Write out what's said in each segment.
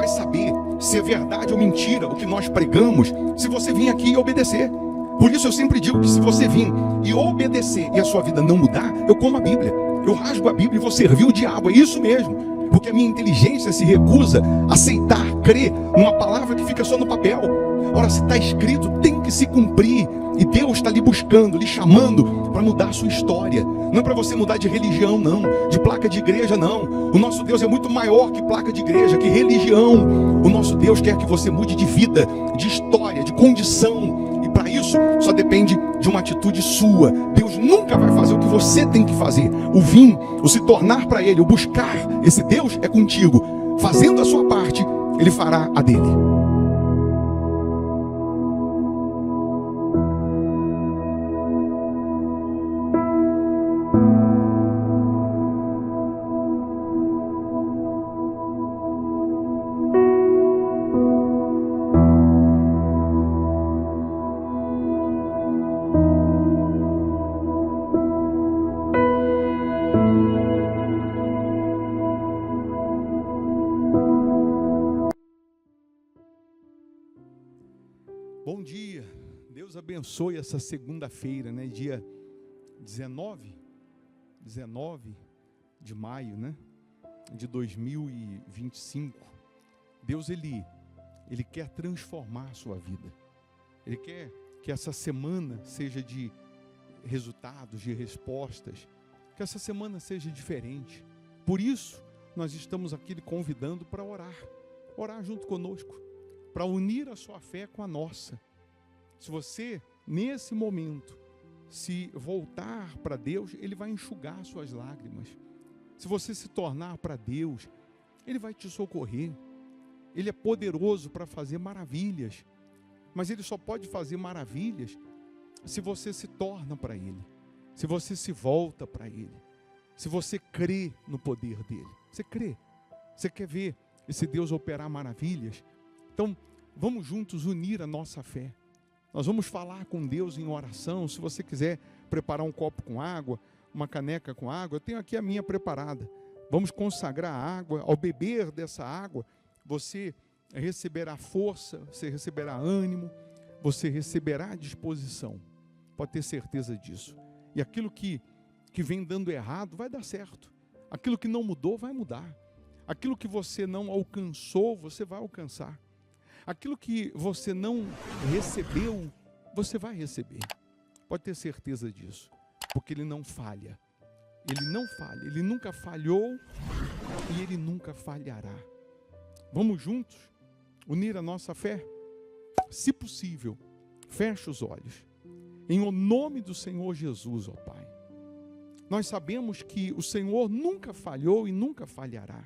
saber se é verdade ou mentira o que nós pregamos, se você vir aqui e obedecer. Por isso eu sempre digo que se você vir e obedecer e a sua vida não mudar, eu como a Bíblia, eu rasgo a Bíblia e vou servir o diabo, é isso mesmo. Porque a minha inteligência se recusa a aceitar, crer numa palavra que fica só no papel. Ora, se está escrito, tem que se cumprir. E Deus está lhe buscando, lhe chamando para mudar a sua história. Não é para você mudar de religião, não. De placa de igreja, não. O nosso Deus é muito maior que placa de igreja, que religião. O nosso Deus quer que você mude de vida, de história, de condição. E para isso, só depende de uma atitude sua. Deus nunca vai fazer o que você tem que fazer. O vir, o se tornar para Ele, o buscar esse Deus é contigo. Fazendo a sua parte, Ele fará a dele. Bom dia, Deus abençoe essa segunda-feira, né? Dia 19 de maio, né? De 2025. Deus, Ele quer transformar a sua vida. Ele quer que essa semana seja de resultados, de respostas, que essa semana seja diferente. Por isso, nós estamos aqui lhe convidando para orar junto conosco, para unir a sua fé com a nossa. Se você, nesse momento, se voltar para Deus, Ele vai enxugar suas lágrimas. Se você se tornar para Deus, Ele vai te socorrer. Ele é poderoso para fazer maravilhas, mas Ele só pode fazer maravilhas se você se torna para Ele, se você se volta para Ele, se você crê no poder dEle. Você crê? Você quer ver esse Deus operar maravilhas? Então, vamos juntos unir a nossa fé. Nós vamos falar com Deus em oração. Se você quiser preparar um copo com água, uma caneca com água, eu tenho aqui a minha preparada. Vamos consagrar a água. Ao beber dessa água, você receberá força, você receberá ânimo, você receberá disposição. Pode ter certeza disso. E aquilo que vem dando errado vai dar certo. Aquilo que não mudou vai mudar. Aquilo que você não alcançou, você vai alcançar. Aquilo que você não recebeu, você vai receber. Pode ter certeza disso. Porque Ele não falha. Ele não falha. Ele nunca falhou e Ele nunca falhará. Vamos juntos unir a nossa fé? Se possível, feche os olhos. Em o nome do Senhor Jesus, ó Pai. Nós sabemos que o Senhor nunca falhou e nunca falhará.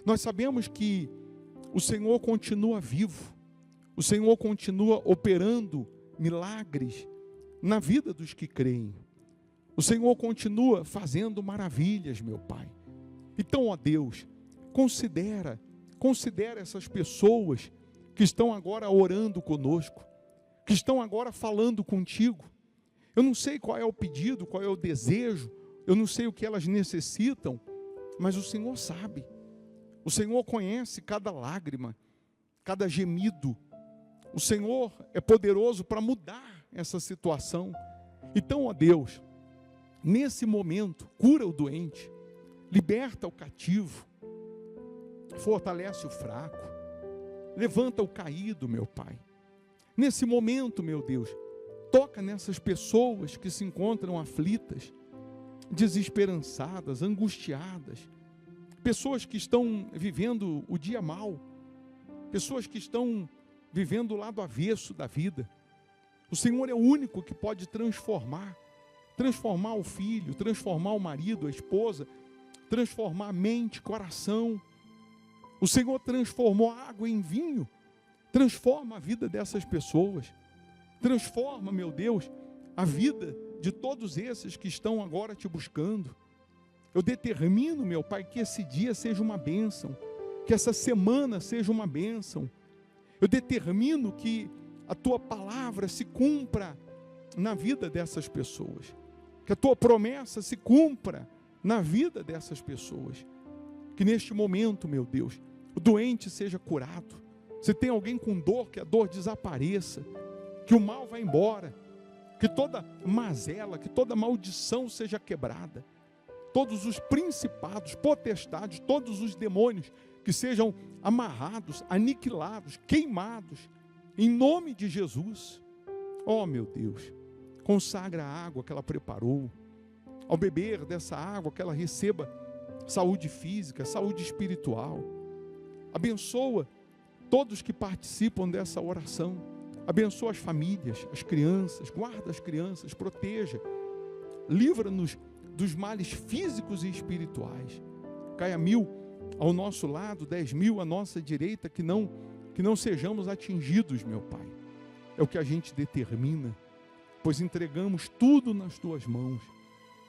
Nós sabemos que o Senhor continua vivo. O Senhor continua operando milagres na vida dos que creem. O Senhor continua fazendo maravilhas, meu Pai. Então, ó Deus, considera essas pessoas que estão agora orando conosco, que estão agora falando contigo. Eu não sei qual é o pedido, qual é o desejo, eu não sei o que elas necessitam, mas o Senhor sabe. O Senhor conhece cada lágrima, cada gemido. O Senhor é poderoso para mudar essa situação. Então, ó Deus, nesse momento, cura o doente, liberta o cativo, fortalece o fraco, levanta o caído, meu Pai. Nesse momento, meu Deus, toca nessas pessoas que se encontram aflitas, desesperançadas, angustiadas, pessoas que estão vivendo o dia mal, pessoas que estão vivendo o lado avesso da vida. O Senhor é o único que pode transformar o filho, transformar o marido, a esposa, transformar a mente, coração. O Senhor transformou a água em vinho, transforma a vida dessas pessoas, transforma, meu Deus, a vida de todos esses que estão agora te buscando. Eu determino, meu Pai, que esse dia seja uma bênção, que essa semana seja uma bênção. Eu determino que a Tua palavra se cumpra na vida dessas pessoas, que a Tua promessa se cumpra na vida dessas pessoas. Que neste momento, meu Deus, o o doente seja curado. Se tem alguém com dor, que a dor desapareça, que o mal vá embora, que toda mazela, que toda maldição seja quebrada, todos os principados, potestades, todos os demônios que sejam amarrados, aniquilados, queimados, em nome de Jesus. Oh, meu Deus, consagra a água que ela preparou. Ao beber dessa água, que ela receba saúde física, saúde espiritual. Abençoa todos que participam dessa oração. Abençoa as famílias, as crianças, guarda as crianças, proteja. Livra-nos dos males físicos e espirituais. Caia 1000 ao nosso lado, 10.000 à nossa direita, que não sejamos atingidos, meu Pai. É o que a gente determina, pois entregamos tudo nas Tuas mãos,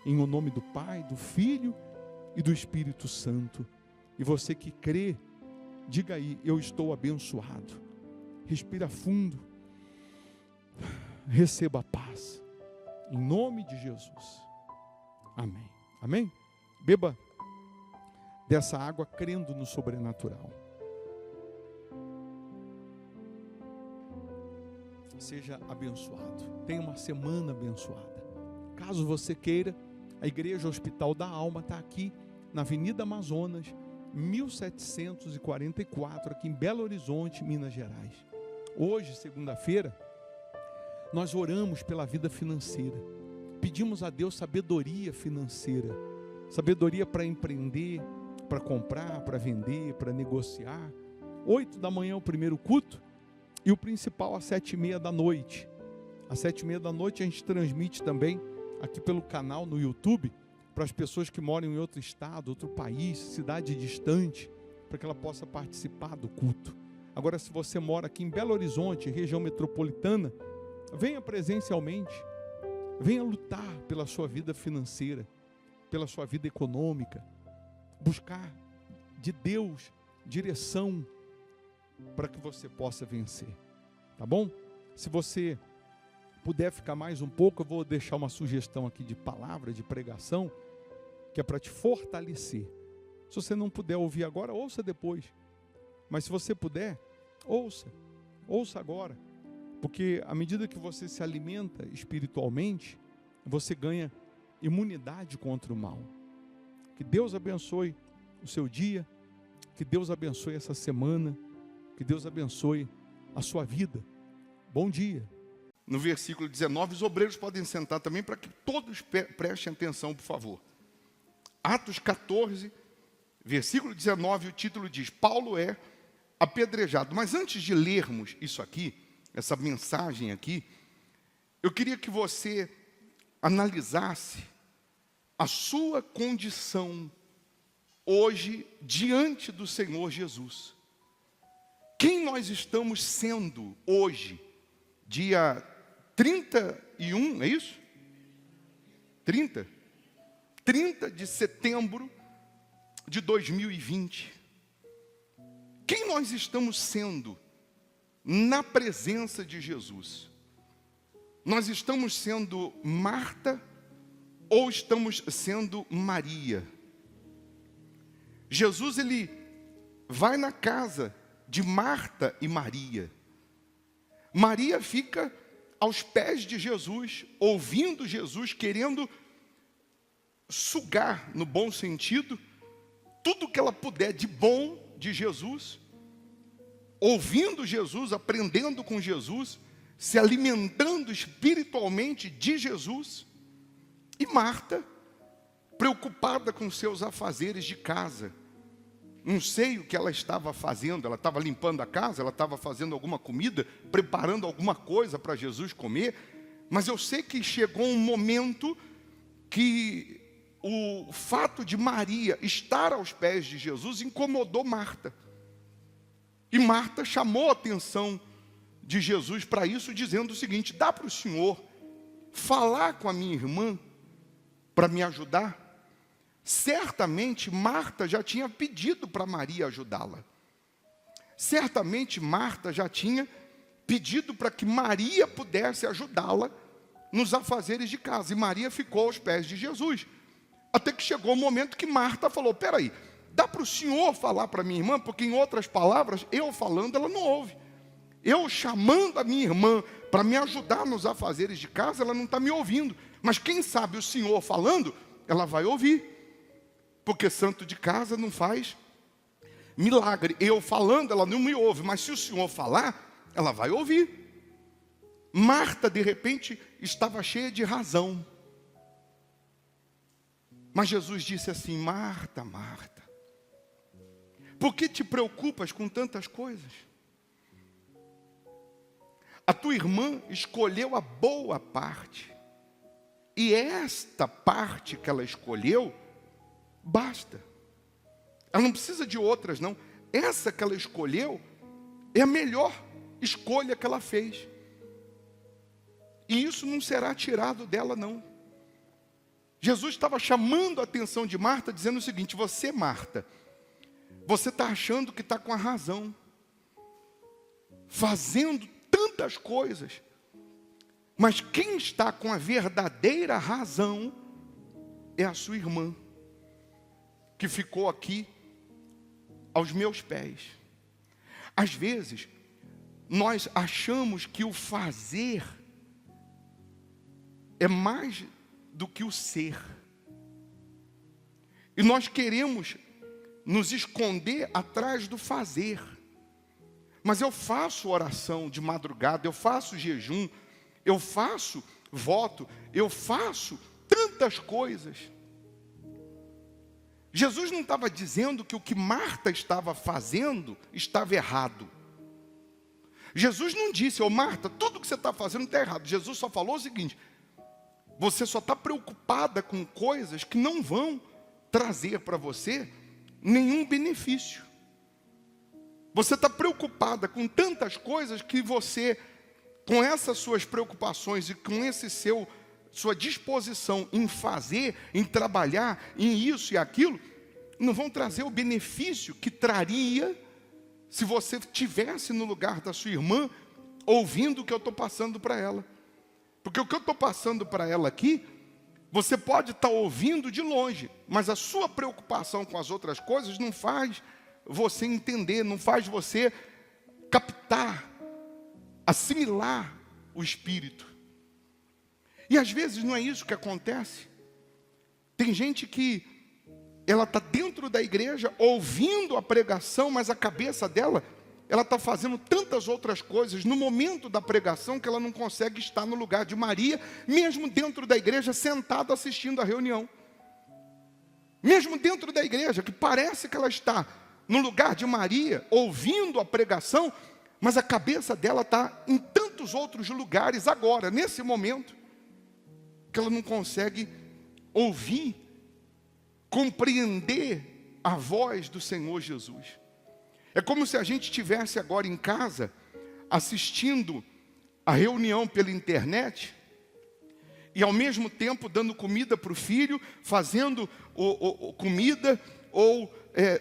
em o nome do Pai, do Filho e do Espírito Santo. E você que crê, diga aí: eu estou abençoado. Respira fundo, receba a paz, em nome de Jesus. Amém. Amém? Beba dessa água crendo no sobrenatural. Seja abençoado. Tenha uma semana abençoada. Caso você queira, a Igreja Hospital da Alma está aqui na Avenida Amazonas, 1744, aqui em Belo Horizonte, Minas Gerais. Hoje, segunda-feira, nós oramos pela vida financeira. Pedimos a Deus sabedoria financeira, sabedoria para empreender, para comprar, para vender, para negociar. 8 da manhã o primeiro culto e o principal às 7h30 da noite. Às 7h30 da noite a gente transmite também aqui pelo canal no YouTube para as pessoas que moram em outro estado, outro país, cidade distante, para que ela possa participar do culto. Agora, se você mora aqui em Belo Horizonte, região metropolitana, venha presencialmente, venha lutar pela sua vida financeira, pela sua vida econômica, buscar de Deus direção para que você possa vencer, tá bom? Se você puder ficar mais um pouco, eu vou deixar uma sugestão aqui de palavra, de pregação, que é para te fortalecer. Se você não puder ouvir agora, ouça depois. Mas se você puder, ouça agora. Porque à medida que você se alimenta espiritualmente, você ganha imunidade contra o mal. Que Deus abençoe o seu dia, que Deus abençoe essa semana, que Deus abençoe a sua vida. Bom dia. No versículo 19, os obreiros podem sentar também para que todos prestem atenção, por favor. Atos 14, versículo 19, o título diz: Paulo é apedrejado. Mas antes de lermos isso aqui, essa mensagem aqui, eu queria que você analisasse a sua condição hoje diante do Senhor Jesus. Quem nós estamos sendo hoje, dia 31, é isso? 30 de setembro de 2020. Quem nós estamos sendo na presença de Jesus? Nós estamos sendo Marta ou estamos sendo Maria? Jesus, ele vai na casa de Marta e Maria. Maria fica aos pés de Jesus, ouvindo Jesus, querendo sugar, no bom sentido, tudo que ela puder de bom de Jesus, ouvindo Jesus, aprendendo com Jesus, se alimentando espiritualmente de Jesus. E Marta, preocupada com seus afazeres de casa. Não sei o que ela estava fazendo, ela estava limpando a casa, ela estava fazendo alguma comida, preparando alguma coisa para Jesus comer, mas eu sei que chegou um momento que o fato de Maria estar aos pés de Jesus incomodou Marta. E Marta chamou a atenção de Jesus para isso, dizendo o seguinte: dá para o Senhor falar com a minha irmã para me ajudar? Certamente Marta já tinha pedido para Maria ajudá-la. Certamente Marta já tinha pedido para que Maria pudesse ajudá-la nos afazeres de casa. E Maria ficou aos pés de Jesus. Até que chegou o momento que Marta falou: peraí, dá para o senhor falar para minha irmã, porque em outras palavras, eu falando, ela não ouve. Eu chamando a minha irmã para me ajudar nos afazeres de casa, ela não está me ouvindo. Mas quem sabe o senhor falando, ela vai ouvir. Porque santo de casa não faz milagre. Eu falando, ela não me ouve. Mas se o senhor falar, ela vai ouvir. Marta, de repente, estava cheia de razão. Mas Jesus disse assim: Marta, Marta, por que te preocupas com tantas coisas? A tua irmã escolheu a boa parte. E esta parte que ela escolheu, basta. Ela não precisa de outras, não. Essa que ela escolheu é a melhor escolha que ela fez. E isso não será tirado dela, não. Jesus estava chamando a atenção de Marta, dizendo o seguinte: você, Marta, você está achando que está com a razão, fazendo tantas coisas, mas quem está com a verdadeira razão é a sua irmã, que ficou aqui aos meus pés. Às vezes, nós achamos que o fazer é mais do que o ser. E nós queremos nos esconder atrás do fazer. Mas eu faço oração de madrugada, eu faço jejum, eu faço voto, eu faço tantas coisas. Jesus não estava dizendo que o que Marta estava fazendo estava errado. Jesus não disse: ô Marta, tudo que você está fazendo está errado. Jesus só falou o seguinte: você só está preocupada com coisas que não vão trazer para você nenhum benefício. Você está preocupada com tantas coisas que você, com essas suas preocupações e com sua disposição em fazer, em trabalhar, em isso e aquilo, não vão trazer o benefício que traria se você estivesse no lugar da sua irmã, ouvindo o que eu estou passando para ela. Porque o que eu estou passando para ela aqui, você pode estar ouvindo de longe, mas a sua preocupação com as outras coisas não faz você entender, não faz você captar, assimilar o Espírito. E às vezes não é isso que acontece. Tem gente que ela está dentro da igreja, ouvindo a pregação, mas a cabeça dela, ela está fazendo tantas outras coisas no momento da pregação que ela não consegue estar no lugar de Maria, mesmo dentro da igreja, sentada assistindo a reunião. Mesmo dentro da igreja, que parece que ela está no lugar de Maria, ouvindo a pregação, mas a cabeça dela está em tantos outros lugares agora, nesse momento, que ela não consegue ouvir, compreender a voz do Senhor Jesus. É como se a gente estivesse agora em casa, assistindo a reunião pela internet, e ao mesmo tempo dando comida para o filho, fazendo comida, ou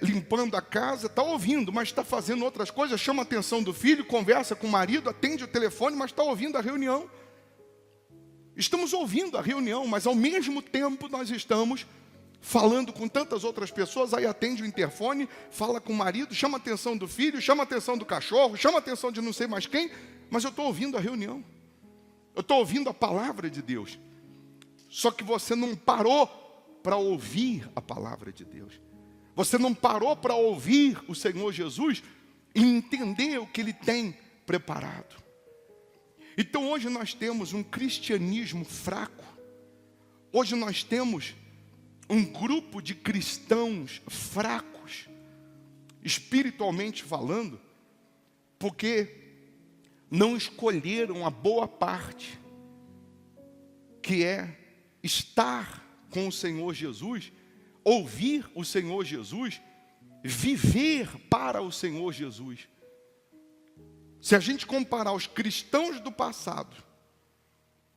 limpando a casa, está ouvindo, mas está fazendo outras coisas, chama a atenção do filho, conversa com o marido, atende o telefone, mas está ouvindo a reunião. Estamos ouvindo a reunião, mas ao mesmo tempo nós estamos falando com tantas outras pessoas, aí atende o interfone, fala com o marido, chama a atenção do filho, chama a atenção do cachorro, chama a atenção de não sei mais quem, mas eu estou ouvindo a reunião. Eu estou ouvindo a palavra de Deus. Só que você não parou para ouvir a palavra de Deus. Você não parou para ouvir o Senhor Jesus e entender o que Ele tem preparado. Então hoje nós temos um cristianismo fraco. Hoje nós temos um grupo de cristãos fracos, espiritualmente falando, porque não escolheram a boa parte, que é estar com o Senhor Jesus, ouvir o Senhor Jesus, viver para o Senhor Jesus. Se a gente comparar os cristãos do passado,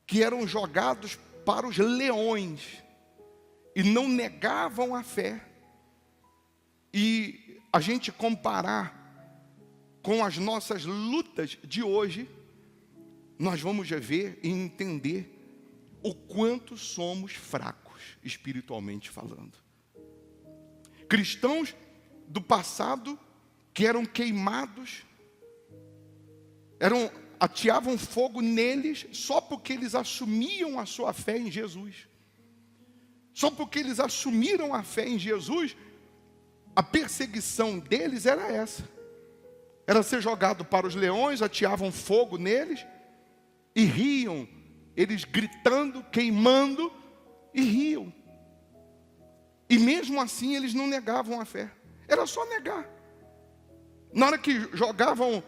que eram jogados para os leões, e não negavam a fé, e a gente comparar com as nossas lutas de hoje, nós vamos ver e entender o quanto somos fracos, espiritualmente falando. Cristãos do passado que eram queimados, ateavam fogo neles só porque eles assumiam a sua fé em Jesus. Só porque eles assumiram a fé em Jesus, a perseguição deles era essa. Era ser jogado para os leões, ateavam fogo neles e riam. Eles gritando, queimando e riam. E mesmo assim eles não negavam a fé. Era só negar. Na hora que jogavam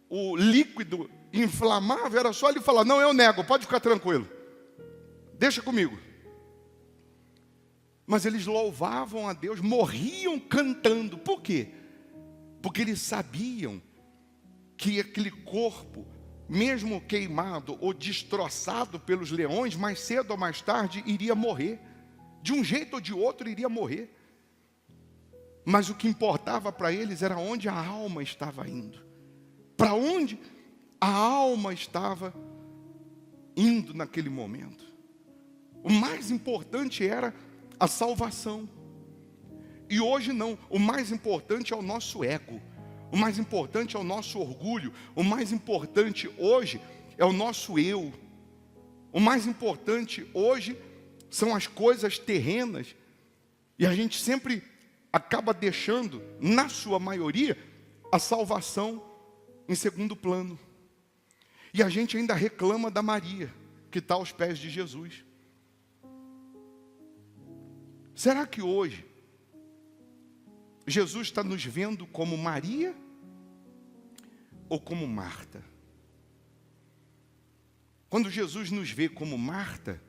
o líquido inflamável, era só ele falar: não, eu nego, pode ficar tranquilo, deixa comigo. Mas eles louvavam a Deus, morriam cantando. Por quê? Porque eles sabiam que aquele corpo, mesmo queimado ou destroçado pelos leões, mais cedo ou mais tarde iria morrer. De um jeito ou de outro iria morrer. Mas o que importava para eles era onde a alma estava indo. Para onde a alma estava indo naquele momento. O mais importante era a salvação. E hoje não. O mais importante é o nosso ego. O mais importante é o nosso orgulho. O mais importante hoje é o nosso eu. O mais importante hoje são as coisas terrenas. E a gente sempre acaba deixando, na sua maioria, a salvação em segundo plano. E a gente ainda reclama da Maria, que está aos pés de Jesus. Será que hoje Jesus está nos vendo como Maria ou como Marta? Quando Jesus nos vê como Marta,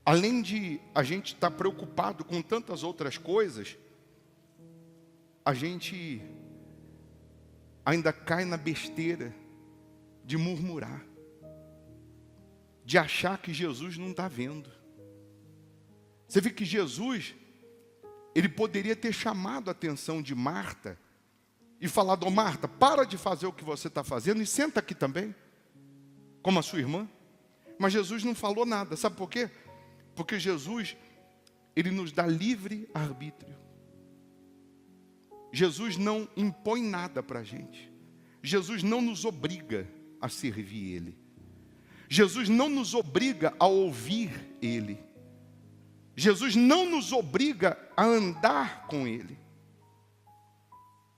além de a gente estar preocupado com tantas outras coisas, a gente ainda cai na besteira de murmurar, de achar que Jesus não está vendo. Você vê que Jesus, ele poderia ter chamado a atenção de Marta e falado: Marta, para de fazer o que você está fazendo e senta aqui também, como a sua irmã. Mas Jesus não falou nada. Sabe por quê? Porque Jesus, ele nos dá livre arbítrio. Jesus não impõe nada para a gente. Jesus não nos obriga a servir Ele. Jesus não nos obriga a ouvir Ele. Jesus não nos obriga a andar com Ele.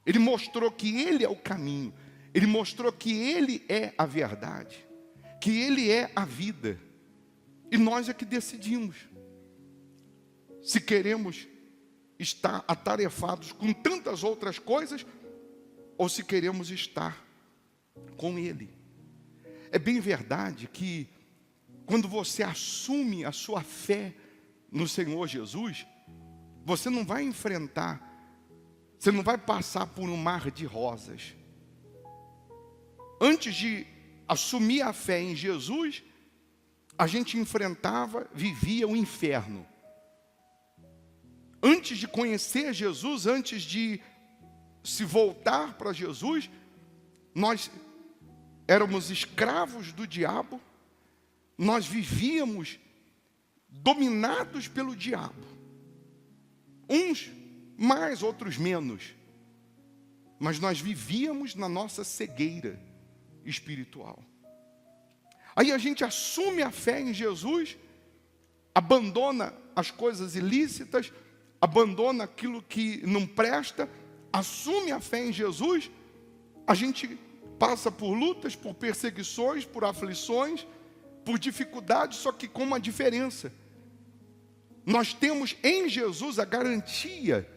Ele mostrou que Ele é o caminho. Ele mostrou que Ele é a verdade. Que Ele é a vida. E nós é que decidimos se queremos estar atarefados com tantas outras coisas ou se queremos estar com Ele. É bem verdade que quando você assume a sua fé no Senhor Jesus, você não vai enfrentar, você não vai passar por um mar de rosas. Antes de assumir a fé em Jesus, a gente enfrentava, vivia o inferno. Antes de conhecer Jesus, antes de se voltar para Jesus, nós éramos escravos do diabo, nós vivíamos dominados pelo diabo. Uns mais, outros menos. Mas nós vivíamos na nossa cegueira espiritual. Aí a gente assume a fé em Jesus, abandona as coisas ilícitas, abandona aquilo que não presta, assume a fé em Jesus, a gente passa por lutas, por perseguições, por aflições, por dificuldades, só que com uma diferença. Nós temos em Jesus a garantia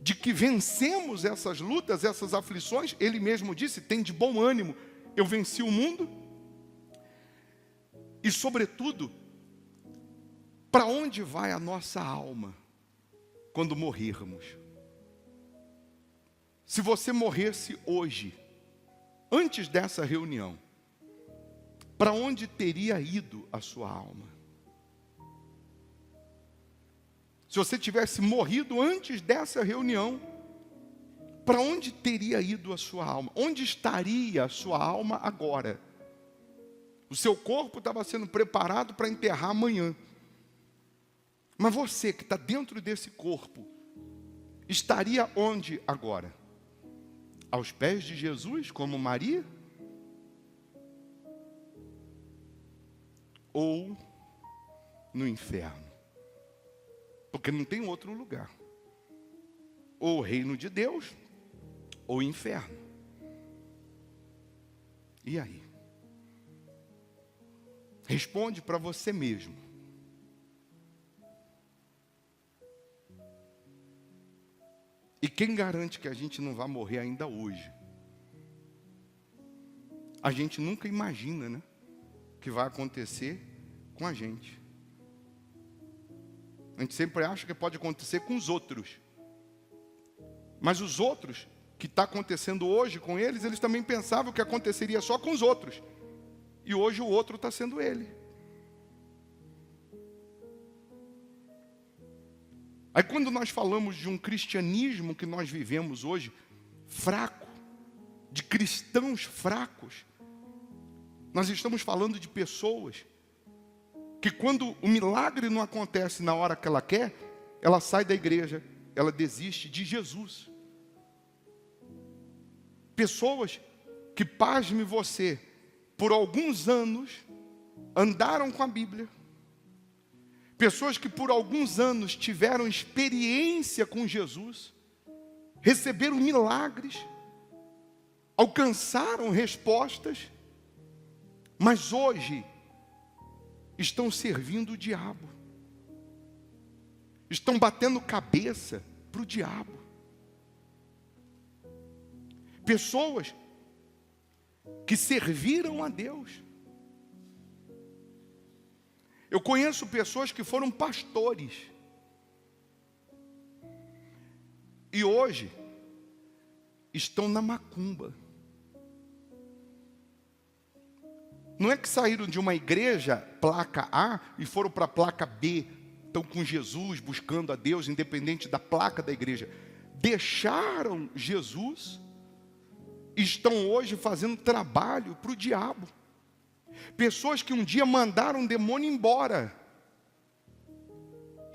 de que vencemos essas lutas, essas aflições. Ele mesmo disse: tem de bom ânimo, eu venci o mundo. E sobretudo, para onde vai a nossa alma quando morrermos? Se você morresse hoje, antes dessa reunião, para onde teria ido a sua alma? Se você tivesse morrido antes dessa reunião, para onde teria ido a sua alma? Onde estaria a sua alma agora? O seu corpo estava sendo preparado para enterrar amanhã. Mas você que está dentro desse corpo, estaria onde agora? Aos pés de Jesus, como Maria? Ou no inferno? Porque não tem outro lugar. Ou o reino de Deus, ou o inferno. E aí? Responde para você mesmo. E quem garante que a gente não vai morrer ainda hoje? A gente nunca imagina, né? O que vai acontecer com a gente. A gente sempre acha que pode acontecer com os outros. Mas os outros, que está acontecendo hoje com eles, eles também pensavam que aconteceria só com os outros. E hoje o outro está sendo ele. Aí quando nós falamos de um cristianismo que nós vivemos hoje, fraco, de cristãos fracos, nós estamos falando de pessoas que quando o milagre não acontece na hora que ela quer, ela sai da igreja, ela desiste de Jesus. Pessoas que, pasme você, por alguns anos andaram com a Bíblia. Pessoas que por alguns anos tiveram experiência com Jesus, receberam milagres, alcançaram respostas, mas hoje estão servindo o diabo. Estão batendo cabeça para o diabo. Pessoas que serviram a Deus. Eu conheço pessoas que foram pastores. E hoje estão na macumba. Não é que saíram de uma igreja, placa A, e foram para a placa B. Estão com Jesus, buscando a Deus, independente da placa da igreja. Deixaram Jesus e estão hoje fazendo trabalho para o diabo. Pessoas que um dia mandaram um demônio embora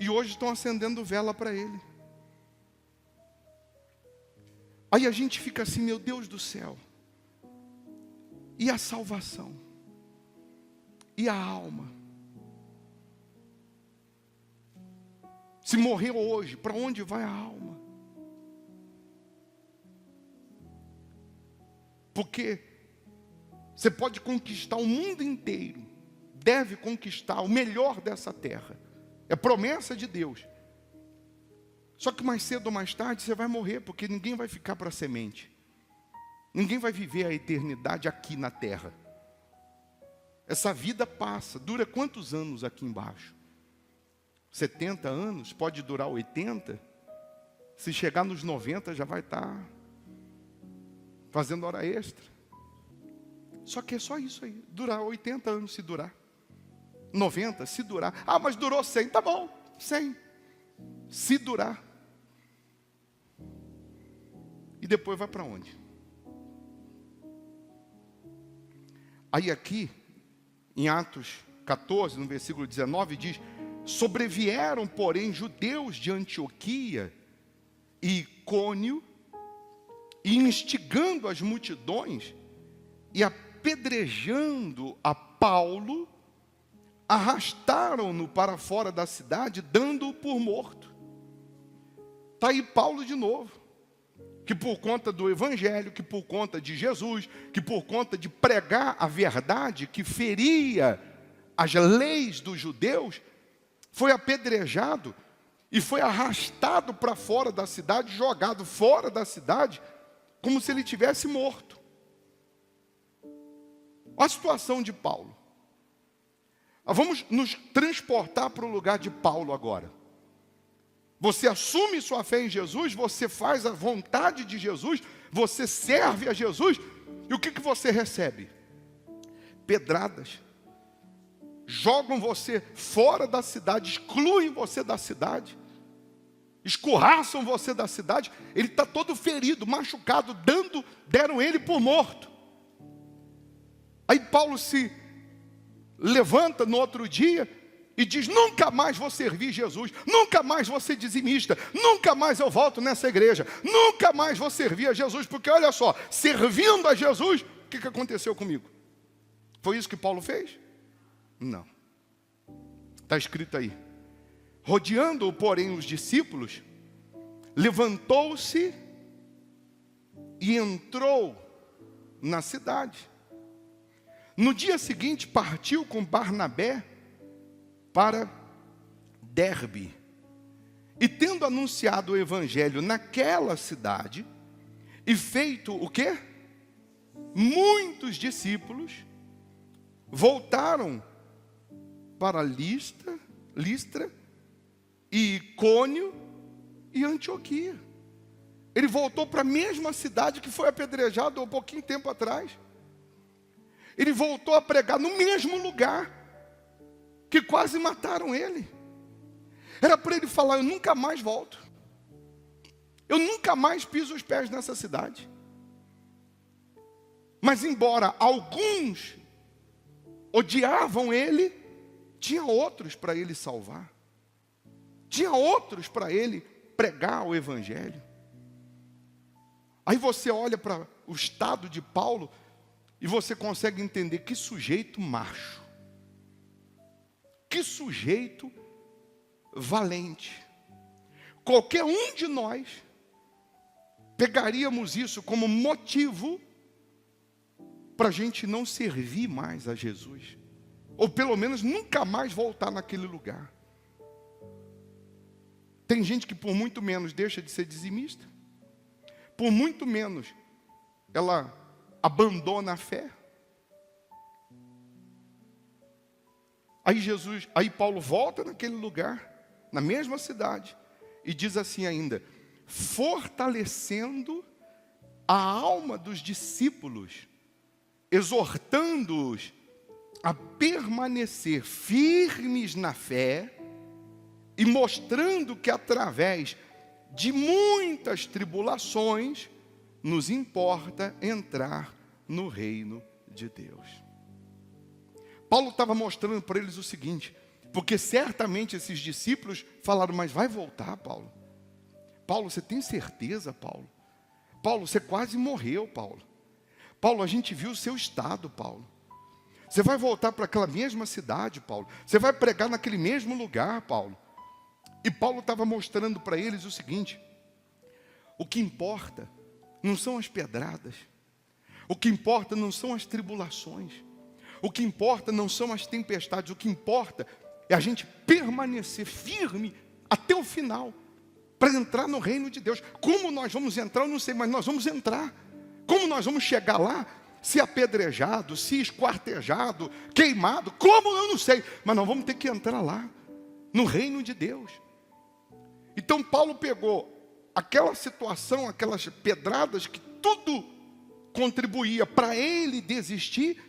e hoje estão acendendo vela para ele. Aí a gente fica assim, meu Deus do céu. E a salvação? E a alma? Se morrer hoje, para onde vai a alma? Porque você pode conquistar o mundo inteiro, deve conquistar o melhor dessa terra. É promessa de Deus. Só que mais cedo ou mais tarde você vai morrer, porque ninguém vai ficar para a semente. Ninguém vai viver a eternidade aqui na terra. Essa vida passa. Dura quantos anos aqui embaixo? 70 anos? Pode durar 80? Se chegar nos 90 já vai estar fazendo hora extra. Só que é só isso aí. Durar 80 anos se durar. 90 se durar. Ah, mas durou 100. Tá bom, 100. Se durar. E depois vai para onde? Aí aqui, em Atos 14, no versículo 19, diz: sobrevieram, porém, judeus de Antioquia e Icônio, e instigando as multidões, e apedrejando a Paulo, arrastaram-no para fora da cidade, dando-o por morto. Está aí Paulo de novo, que por conta do evangelho, que por conta de Jesus, que por conta de pregar a verdade, que feria as leis dos judeus, foi apedrejado e foi arrastado para fora da cidade, jogado fora da cidade, como se ele tivesse morto. Olha a situação de Paulo. Vamos nos transportar para o lugar de Paulo agora. Você assume sua fé em Jesus, você faz a vontade de Jesus, você serve a Jesus, e o que você recebe? Pedradas. Jogam você fora da cidade, excluem você da cidade, escorraçam você da cidade. Ele está todo ferido, machucado, deram ele por morto. Aí Paulo se levanta no outro dia e diz: nunca mais vou servir Jesus, nunca mais vou ser dizimista, nunca mais eu volto nessa igreja, nunca mais vou servir a Jesus, porque olha só, servindo a Jesus, o que aconteceu comigo? Foi isso que Paulo fez? Não. Está escrito aí: rodeando-o, porém, os discípulos, levantou-se e entrou na cidade. No dia seguinte, partiu com Barnabé para Derbe. E tendo anunciado o evangelho naquela cidade, e feito o quê? Muitos discípulos, voltaram para Listra e Icônio e Antioquia. Ele voltou para a mesma cidade que foi apedrejado há um pouquinho tempo atrás. Ele voltou a pregar no mesmo lugar que quase mataram ele. Era para ele falar: eu nunca mais volto. Eu nunca mais piso os pés nessa cidade. Mas embora alguns odiavam ele, tinha outros para ele salvar. Tinha outros para ele pregar o evangelho. Aí você olha para o estado de Paulo e você consegue entender que sujeito macho. Que sujeito valente. Qualquer um de nós pegaríamos isso como motivo para a gente não servir mais a Jesus. Ou pelo menos nunca mais voltar naquele lugar. Tem gente que por muito menos deixa de ser dizimista. Por muito menos ela abandona a fé. Aí Paulo volta naquele lugar, na mesma cidade, e diz assim ainda: fortalecendo a alma dos discípulos, exortando-os a permanecer firmes na fé e mostrando que através de muitas tribulações nos importa entrar no reino de Deus. Paulo estava mostrando para eles o seguinte, porque certamente esses discípulos falaram: mas vai voltar, Paulo? Paulo, você tem certeza, Paulo? Paulo, você quase morreu, Paulo. Paulo, a gente viu o seu estado, Paulo. Você vai voltar para aquela mesma cidade, Paulo. Você vai pregar naquele mesmo lugar, Paulo. E Paulo estava mostrando para eles o seguinte: o que importa não são as pedradas, o que importa não são as tribulações, o que importa não são as tempestades, o que importa é a gente permanecer firme até o final, para entrar no reino de Deus. Como nós vamos entrar, eu não sei, mas nós vamos entrar. Como nós vamos chegar lá? Se apedrejado, se esquartejado, queimado, como eu não sei, mas nós vamos ter que entrar lá, no reino de Deus. Então Paulo pegou aquela situação, aquelas pedradas que tudo contribuía para ele desistir,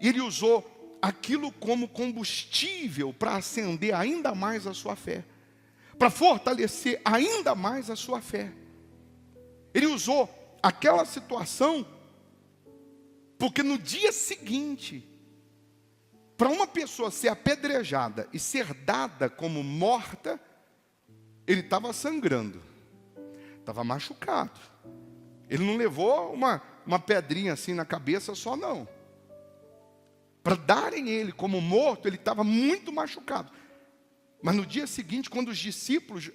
e ele usou aquilo como combustível para acender ainda mais a sua fé, para fortalecer ainda mais a sua fé. Ele usou aquela situação, porque no dia seguinte, para uma pessoa ser apedrejada e ser dada como morta, ele estava sangrando, estava machucado. Ele não levou uma pedrinha assim na cabeça só, não. Para darem ele como morto, ele estava muito machucado. Mas no dia seguinte, quando os discípulos,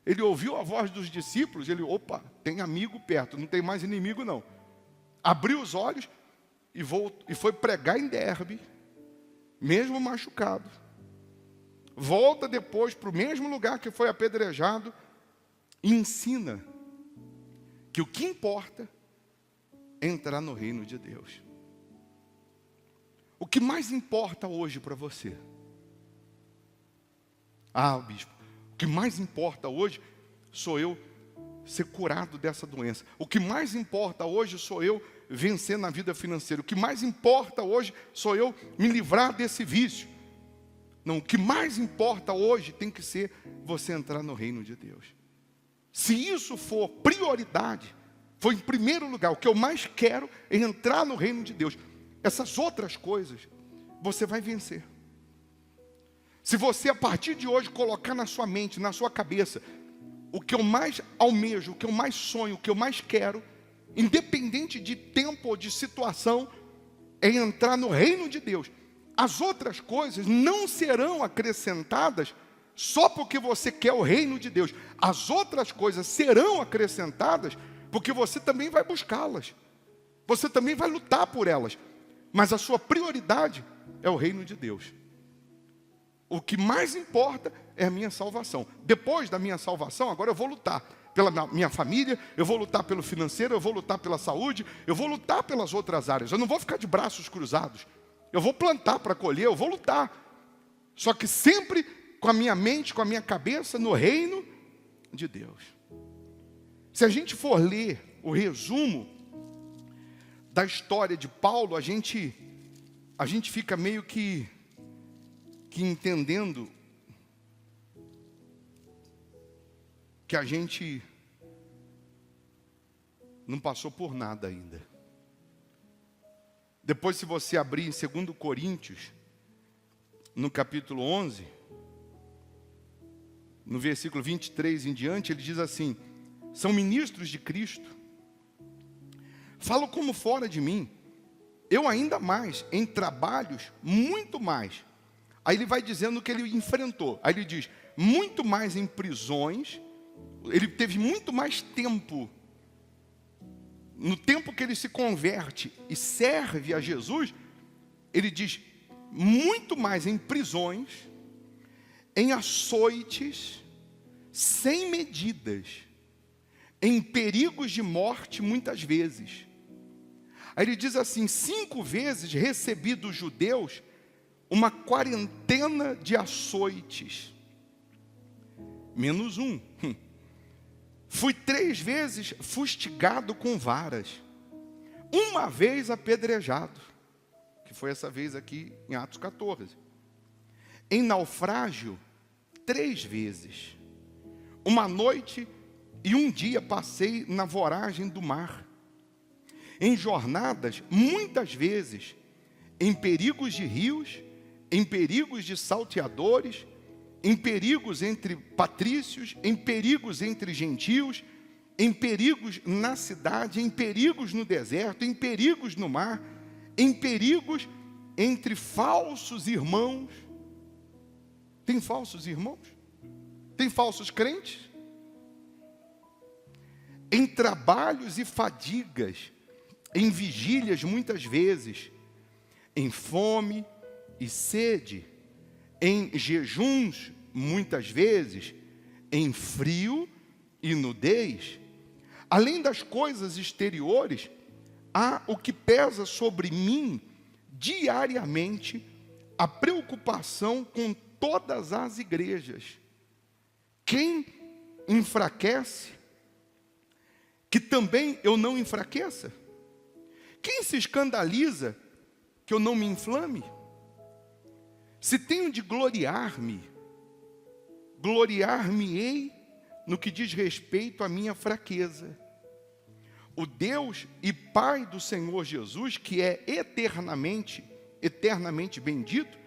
ele ouviu a voz dos discípulos, ele: opa, tem amigo perto, não tem mais inimigo não. Abriu os olhos e foi pregar em Derbe, mesmo machucado. Volta depois para o mesmo lugar que foi apedrejado e ensina que o que importa é entrar no reino de Deus. O que mais importa hoje para você? Ah, bispo, o que mais importa hoje sou eu ser curado dessa doença. O que mais importa hoje sou eu vencer na vida financeira. O que mais importa hoje sou eu me livrar desse vício. Não, o que mais importa hoje tem que ser você entrar no reino de Deus. Se isso for prioridade, for em primeiro lugar, o que eu mais quero é entrar no reino de Deus. Essas outras coisas, você vai vencer. Se você, a partir de hoje, colocar na sua mente, na sua cabeça, o que eu mais almejo, o que eu mais sonho, o que eu mais quero, independente de tempo ou de situação, é entrar no reino de Deus. As outras coisas não serão acrescentadas só porque você quer o reino de Deus. As outras coisas serão acrescentadas porque você também vai buscá-las. Você também vai lutar por elas. Mas a sua prioridade é o reino de Deus. O que mais importa é a minha salvação. Depois da minha salvação, agora eu vou lutar pela minha família, eu vou lutar pelo financeiro, eu vou lutar pela saúde, eu vou lutar pelas outras áreas. Eu não vou ficar de braços cruzados. Eu vou plantar para colher, eu vou lutar. Só que sempre com a minha mente, com a minha cabeça no reino de Deus. Se a gente for ler o resumo da história de Paulo, a gente fica meio que entendendo que a gente não passou por nada ainda. Depois, se você abrir em 2 Coríntios, no capítulo 11, no versículo 23 em diante, ele diz assim: são ministros de Cristo, falo como fora de mim, eu ainda mais, em trabalhos, muito mais. Aí ele vai dizendo o que ele enfrentou. Aí ele diz, muito mais em prisões, ele teve muito mais tempo. No tempo que ele se converte e serve a Jesus, ele diz, muito mais em prisões, em açoites, sem medidas, em perigos de morte muitas vezes. Aí ele diz assim, 5 vezes recebi dos judeus uma quarentena de açoites, menos um. Fui 3 vezes fustigado com varas, uma vez apedrejado, que foi essa vez aqui em Atos 14. Em naufrágio, 3 vezes. Uma noite e um dia passei na voragem do mar. Em jornadas, muitas vezes, em perigos de rios, em perigos de salteadores, em perigos entre patrícios, em perigos entre gentios, em perigos na cidade, em perigos no deserto, em perigos no mar, em perigos entre falsos irmãos. Tem falsos irmãos? Tem falsos crentes? Em trabalhos e fadigas, em vigílias muitas vezes, em fome e sede, em jejuns muitas vezes, em frio e nudez. Além das coisas exteriores, há o que pesa sobre mim diariamente, a preocupação com todas as igrejas. Quem enfraquece, que também eu não enfraqueça? Quem se escandaliza, que eu não me inflame? Se tenho de gloriar-me, gloriar-me-ei no que diz respeito à minha fraqueza. O Deus e Pai do Senhor Jesus, que é eternamente bendito,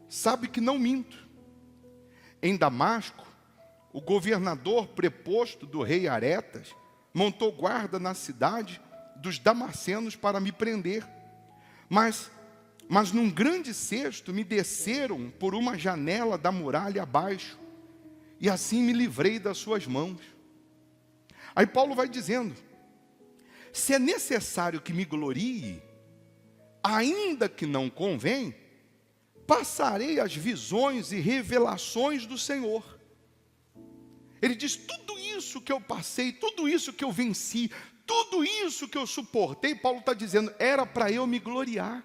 sabe que não minto. Em Damasco, o governador preposto do rei Aretas montou guarda na cidade dos damascenos para me prender. Mas num grande cesto me desceram por uma janela da muralha abaixo, e assim me livrei das suas mãos. Aí Paulo vai dizendo, se é necessário que me glorie, ainda que não convém, passarei as visões e revelações do Senhor. Ele diz, tudo isso que eu passei, tudo isso que eu venci, tudo isso que eu suportei, Paulo está dizendo, era para eu me gloriar.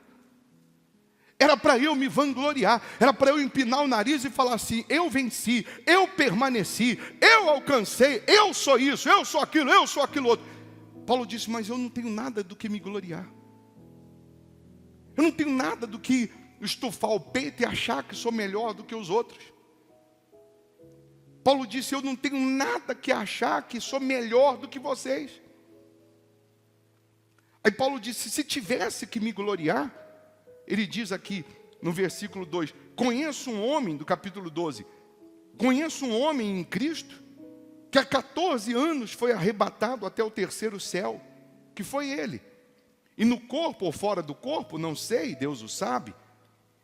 Era para eu me vangloriar, era para eu empinar o nariz e falar assim, eu venci, eu permaneci, eu alcancei, eu sou isso, eu sou aquilo outro. Paulo disse, mas eu não tenho nada do que me gloriar. Eu não tenho nada do que estufar o peito e achar que sou melhor do que os outros. Paulo disse, eu não tenho nada que achar que sou melhor do que vocês. Aí Paulo disse, se tivesse que me gloriar, ele diz aqui, no versículo 2, conheço um homem, do capítulo 12, conheço um homem em Cristo, que há 14 anos foi arrebatado até o terceiro céu, que foi ele. E no corpo ou fora do corpo, não sei, Deus o sabe.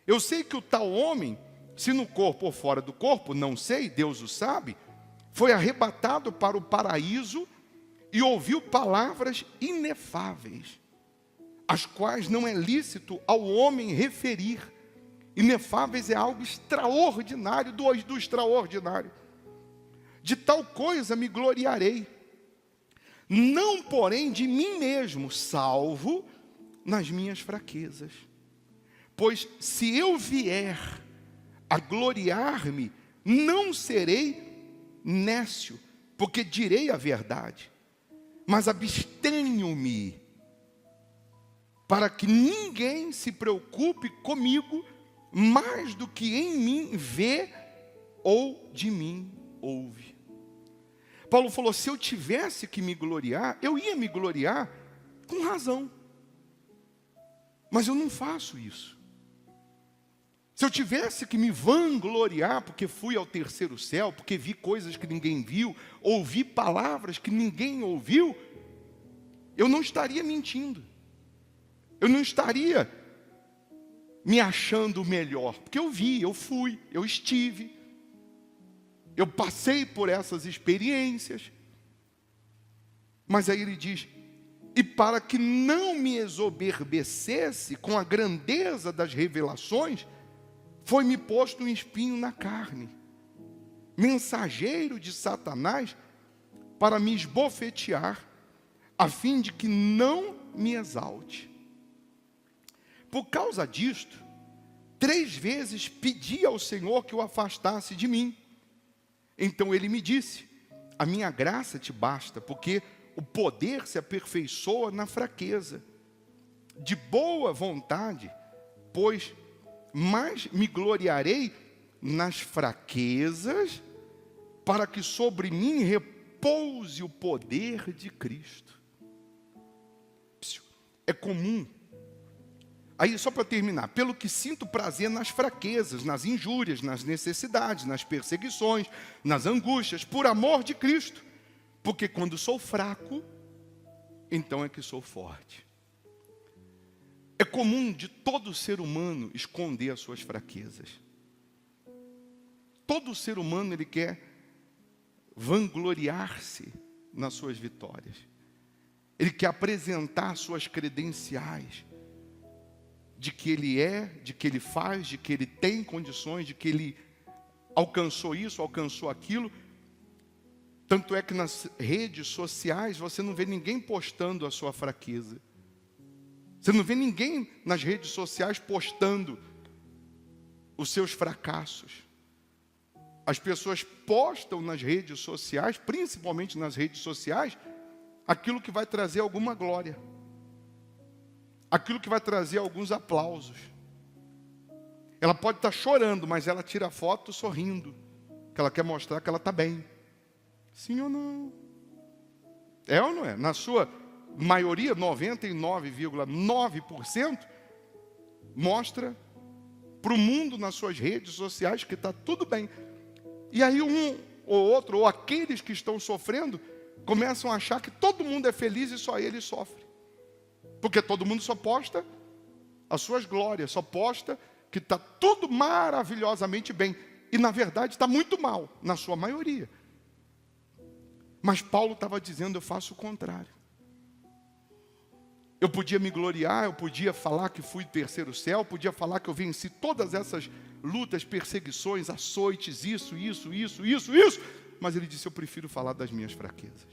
Eu sei que o tal homem, se no corpo ou fora do corpo, não sei, Deus o sabe, foi arrebatado para o paraíso e ouviu palavras inefáveis, as quais não é lícito ao homem referir. Inefáveis é algo extraordinário, do extraordinário. De tal coisa me gloriarei, não porém de mim mesmo, salvo nas minhas fraquezas. Pois se eu vier a gloriar-me, não serei nécio, porque direi a verdade, mas abstenho-me, para que ninguém se preocupe comigo mais do que em mim vê ou de mim ouve. Paulo falou, se eu tivesse que me gloriar, eu ia me gloriar com razão. Mas eu não faço isso. Se eu tivesse que me vangloriar porque fui ao terceiro céu, porque vi coisas que ninguém viu, ouvi palavras que ninguém ouviu, eu não estaria mentindo. Eu não estaria me achando melhor, porque eu vi, eu fui, eu estive, eu passei por essas experiências. Mas aí ele diz, e para que não me exoberbecesse com a grandeza das revelações, foi-me posto um espinho na carne, mensageiro de Satanás, para me esbofetear, a fim de que não me exalte. Por causa disto, 3 vezes pedi ao Senhor que o afastasse de mim. Então ele me disse, a minha graça te basta, porque o poder se aperfeiçoa na fraqueza. De boa vontade, pois mais me gloriarei nas fraquezas, para que sobre mim repouse o poder de Cristo. É comum. Aí, só para terminar, pelo que sinto prazer nas fraquezas, nas injúrias, nas necessidades, nas perseguições, nas angústias, por amor de Cristo. Porque quando sou fraco, então é que sou forte. É comum de todo ser humano esconder as suas fraquezas. Todo ser humano, ele quer vangloriar-se nas suas vitórias. Ele quer apresentar suas credenciais de que ele é, de que ele faz, de que ele tem condições, de que ele alcançou isso, alcançou aquilo. Tanto é que nas redes sociais você não vê ninguém postando a sua fraqueza. Você não vê ninguém nas redes sociais postando os seus fracassos. As pessoas postam nas redes sociais, principalmente nas redes sociais, aquilo que vai trazer alguma glória. Aquilo que vai trazer alguns aplausos. Ela pode estar chorando, mas ela tira foto sorrindo, que ela quer mostrar que ela está bem. Sim ou não? É ou não é? Na sua maioria, 99,9%, mostra para o mundo nas suas redes sociais que está tudo bem. E aí um ou outro, ou aqueles que estão sofrendo, começam a achar que todo mundo é feliz e só ele sofre. Porque todo mundo só posta as suas glórias, só posta que está tudo maravilhosamente bem. E na verdade está muito mal, na sua maioria. Mas Paulo estava dizendo, eu faço o contrário. Eu podia me gloriar, eu podia falar que fui terceiro céu, podia falar que eu venci todas essas lutas, perseguições, açoites, isso. Mas ele disse, eu prefiro falar das minhas fraquezas.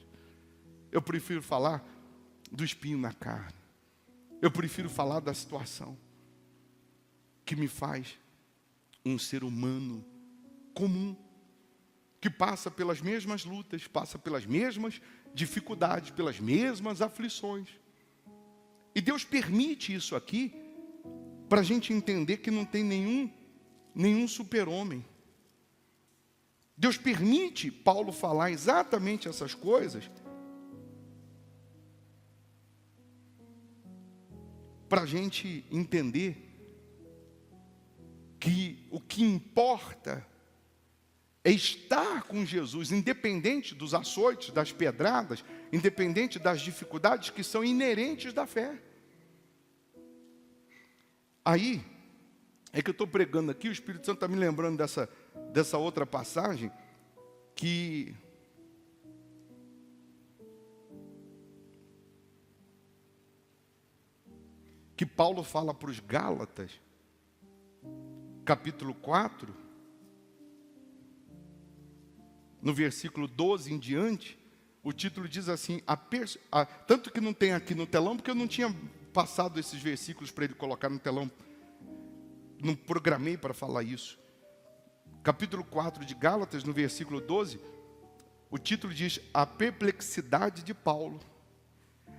Eu prefiro falar do espinho na carne. Eu prefiro falar da situação que me faz um ser humano comum, que passa pelas mesmas lutas, passa pelas mesmas dificuldades, pelas mesmas aflições. E Deus permite isso aqui para a gente entender que não tem nenhum super-homem. Deus permite Paulo falar exatamente essas coisas para a gente entender que importa é estar com Jesus, independente dos açoites, das pedradas, independente das dificuldades que são inerentes da fé. Aí, é que eu estou pregando aqui, o Espírito Santo está me lembrando dessa outra passagem, que Paulo fala para os Gálatas, capítulo 4, no versículo 12 em diante, o título diz assim, tanto que não tem aqui no telão, porque eu não tinha passado esses versículos para ele colocar no telão, não programei para falar isso. Capítulo 4 de Gálatas, no versículo 12, o título diz, a perplexidade de Paulo.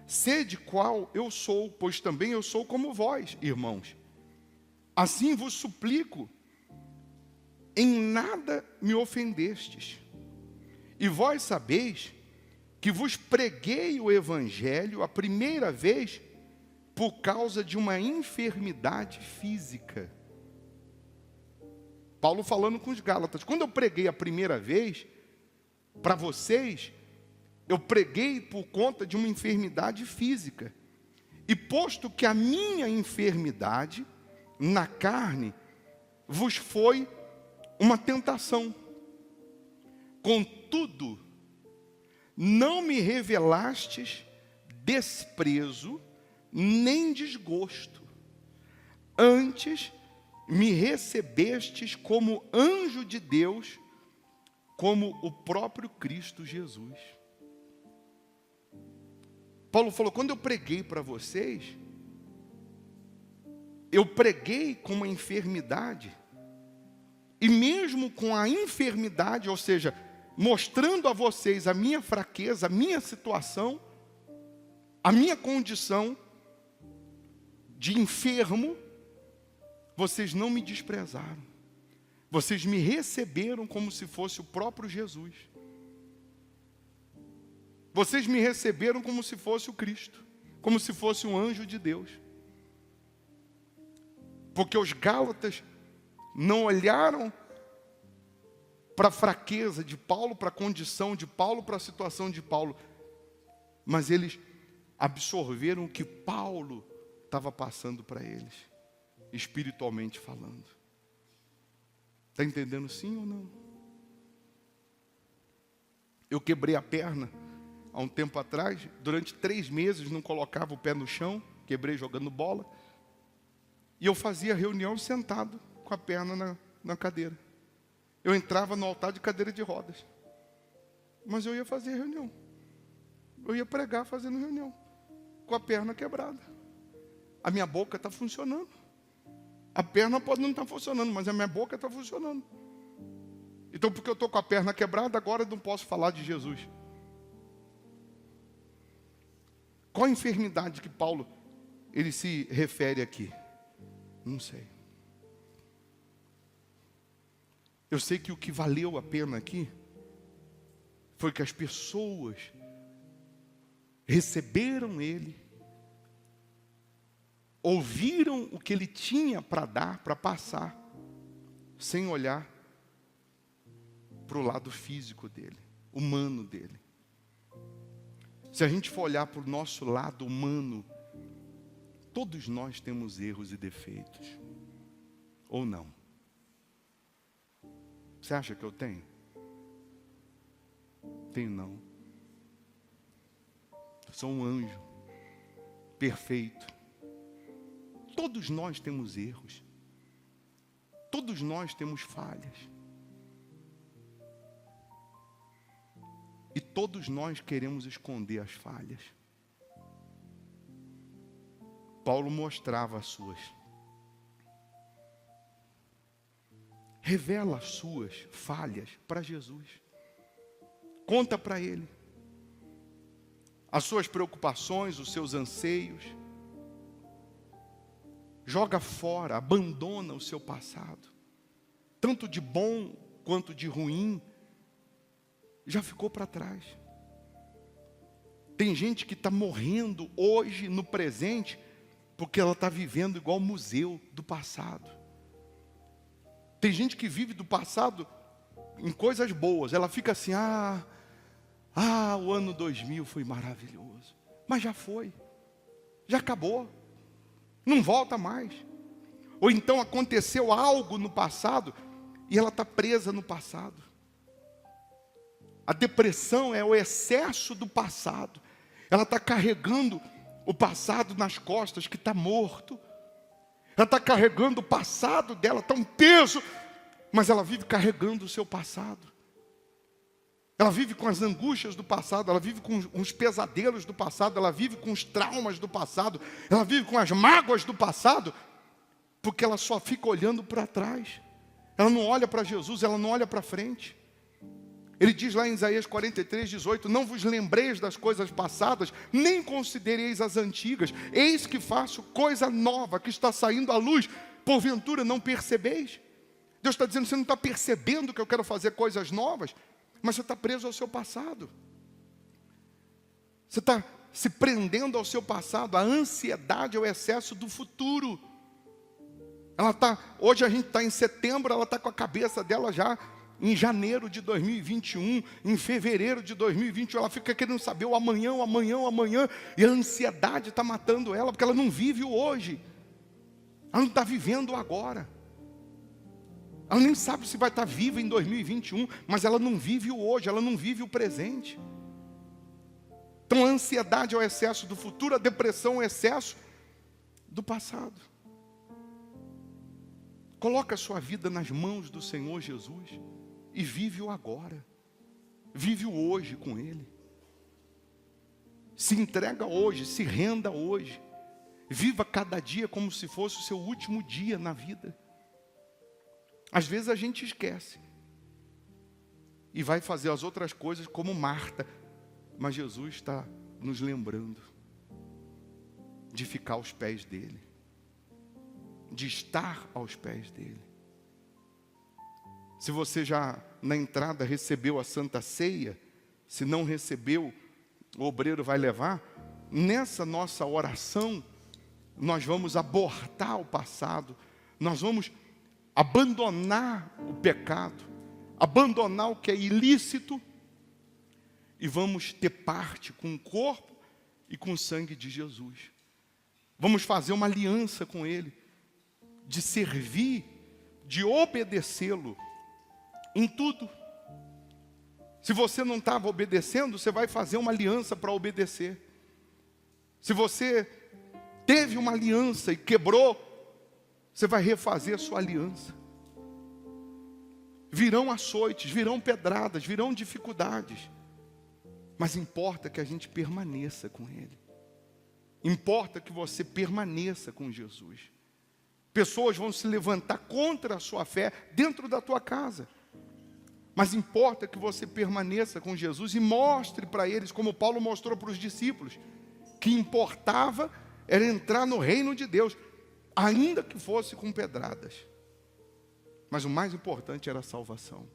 Sede qual eu sou, pois também eu sou como vós, irmãos. Assim vos suplico, em nada me ofendestes. E vós sabeis que vos preguei o evangelho a primeira vez por causa de uma enfermidade física. Paulo falando com os Gálatas, quando eu preguei a primeira vez para vocês, eu preguei por conta de uma enfermidade física. E posto que a minha enfermidade na carne vos foi uma tentação, contudo, não me revelastes desprezo nem desgosto, antes me recebestes como anjo de Deus, como o próprio Cristo Jesus. Paulo falou, quando eu preguei para vocês, eu preguei com uma enfermidade, e mesmo com a enfermidade, ou seja, mostrando a vocês a minha fraqueza, a minha situação, a minha condição de enfermo, vocês não me desprezaram. Vocês me receberam como se fosse o próprio Jesus. Vocês me receberam como se fosse o Cristo, como se fosse um anjo de Deus. Porque os Gálatas não olharam para a fraqueza de Paulo, para a condição de Paulo, para a situação de Paulo, mas eles absorveram o que Paulo estava passando para eles, espiritualmente falando. Está entendendo sim ou não? Eu quebrei a perna há um tempo atrás, durante 3 meses não colocava o pé no chão, quebrei jogando bola, e eu fazia reunião sentado, com a perna na cadeira. Eu entrava no altar de cadeira de rodas, mas eu ia fazer reunião, eu ia pregar fazendo reunião, com a perna quebrada. A minha boca está funcionando, a perna pode não estar funcionando, mas a minha boca está funcionando. Então, porque eu estou com a perna quebrada, agora eu não posso falar de Jesus. Qual a enfermidade que Paulo ele se refere aqui? Não sei. Eu sei que o que valeu a pena aqui foi que as pessoas receberam ele, ouviram o que ele tinha para dar, para passar, sem olhar para o lado físico dele, humano dele. Se a gente for olhar para o nosso lado humano, todos nós temos erros e defeitos, ou não? Você acha que eu tenho? Tenho não. Eu sou um anjo perfeito. Todos nós temos erros. Todos nós temos falhas. E todos nós queremos esconder as falhas. Paulo mostrava as suas. Revela as suas falhas para Jesus. Conta para Ele. As suas preocupações, os seus anseios. Joga fora, abandona o seu passado. Tanto de bom quanto de ruim, já ficou para trás. Tem gente que está morrendo hoje, no presente, porque ela está vivendo igual museu do passado. Tem gente que vive do passado em coisas boas. Ela fica assim, o ano 2000 foi maravilhoso. Mas já foi. Já acabou. Não volta mais. Ou então aconteceu algo no passado e ela está presa no passado. A depressão é o excesso do passado. Ela está carregando o passado nas costas, que está morto. Ela está carregando o passado dela, está um peso, mas ela vive carregando o seu passado. Ela vive com as angústias do passado, ela vive com os pesadelos do passado, ela vive com os traumas do passado, ela vive com as mágoas do passado, porque ela só fica olhando para trás. Ela não olha para Jesus, ela não olha para frente. Ele diz lá em Isaías 43:18, não vos lembreis das coisas passadas, nem considereis as antigas. Eis que faço coisa nova, que está saindo à luz. Porventura não percebeis? Deus está dizendo, você não está percebendo que eu quero fazer coisas novas, mas você está preso ao seu passado. Você está se prendendo ao seu passado. A ansiedade é o excesso do futuro. Hoje a gente está em setembro, ela está com a cabeça dela já em janeiro de 2021, em fevereiro de 2021, ela fica querendo saber o amanhã, e a ansiedade está matando ela, porque ela não vive o hoje, ela não está vivendo o agora, ela nem sabe se vai estar viva em 2021, mas ela não vive o hoje, ela não vive o presente. Então a ansiedade é o excesso do futuro, a depressão é o excesso do passado. Coloca a sua vida nas mãos do Senhor Jesus e vive o agora, vive o hoje com Ele. Se entrega hoje, se renda hoje, viva cada dia como se fosse o seu último dia na vida. Às vezes a gente esquece e vai fazer as outras coisas como Marta, mas Jesus está nos lembrando de ficar aos pés dEle, de estar aos pés dEle. Se você já na entrada recebeu a Santa Ceia, se não recebeu, o obreiro vai levar. Nessa nossa oração, nós vamos abortar o passado, nós vamos abandonar o pecado, abandonar o que é ilícito, e vamos ter parte com o corpo e com o sangue de Jesus. Vamos fazer uma aliança com Ele, de servir, de obedecê-lo em tudo. Se você não estava obedecendo, você vai fazer uma aliança para obedecer. Se você teve uma aliança e quebrou, você vai refazer a sua aliança. Virão açoites, virão pedradas, virão dificuldades, mas importa que a gente permaneça com Ele. Importa que você permaneça com Jesus. Pessoas vão se levantar contra a sua fé dentro da tua casa, mas importa que você permaneça com Jesus e mostre para eles, como Paulo mostrou para os discípulos, que importava era entrar no reino de Deus, ainda que fosse com pedradas. Mas o mais importante era a salvação.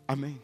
Amém.